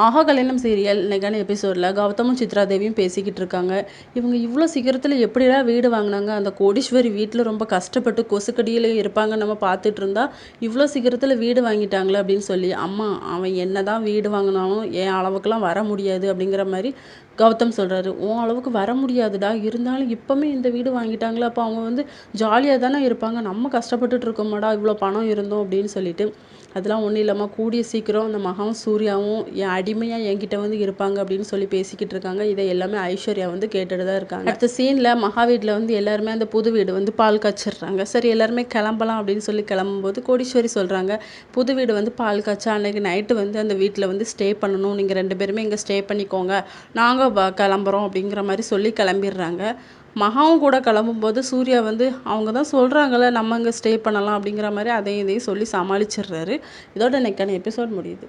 ஆஹா கல்யாணம் சீரியல் இன்னைக்கான எபிசோடில் கௌதமும் சித்ரா தேவியும் பேசிக்கிட்டு இருக்காங்க. இவங்க இவ்வளோ சீக்கிரத்தில் எப்படிடா வீடு வாங்கினாங்க, அந்த கோடீஸ்வரி வீட்டில் ரொம்ப கஷ்டப்பட்டு கொசுக்கடியில் இருப்பாங்க நம்ம பார்த்துட்டு இருந்தா இவ்வளோ சீக்கிரத்தில் வீடு வாங்கிட்டாங்களே அப்படின்னு சொல்லி, அம்மா அவன் என்ன தான் வீடு வாங்கினாலும் என் அளவுக்குலாம் வர முடியாது அப்படிங்கிற மாதிரி கௌதம் சொல்கிறாரு. உன் அளவுக்கு வர முடியாதுடா, இருந்தாலும் இப்போவுமே இந்த வீடு வாங்கிட்டாங்களே, அப்போ அவங்க ஜாலியாக தானே இருப்பாங்க, நம்ம கஷ்டப்பட்டுட்டு இருக்கோமாடா இவ்வளோ பணம் இருந்தோம் அப்படின்னு சொல்லிட்டு. அதெல்லாம் ஒன்றும் இல்லாமல் கூடிய சீக்கிரம் அந்த மகாவும் சூர்யாவும் என் அடிமையாக என்கிட்ட இருப்பாங்க அப்படின்னு சொல்லி பேசிக்கிட்டு இருக்காங்க. இதை எல்லாமே ஐஸ்வர்யா கேட்டுட்டு தான் இருக்காங்க. அடுத்த சீனில் மகா வீட்டில் எல்லாருமே அந்த புது வீடு பால் காய்ச்சிடுறாங்க. சரி எல்லாருமே கிளம்பலாம் அப்படின்னு சொல்லி கிளம்பும்போது கோடீஸ்வரி சொல்கிறாங்க, புது வீடு பால் காய்ச்சா அன்றைக்கி நைட்டு அந்த வீட்டில் ஸ்டே பண்ணணும், நீங்கள் 2 பேருமே இங்கே ஸ்டே பண்ணிக்கோங்க, நாங்கள் கிளம்புறோம் அப்படிங்கிற மாதிரி சொல்லி கிளம்பிடுறாங்க. மகாவும் கூட கிளம்பும்போது சூர்யா அவங்க தான் சொல்கிறாங்களே நம்ம இங்கே ஸ்டே பண்ணலாம் அப்படிங்கிற மாதிரி அதையும் இதையும் சொல்லி சமாளிச்சிடுறாரு. இதோட இன்னைக்கான எபிசோட் முடியுது.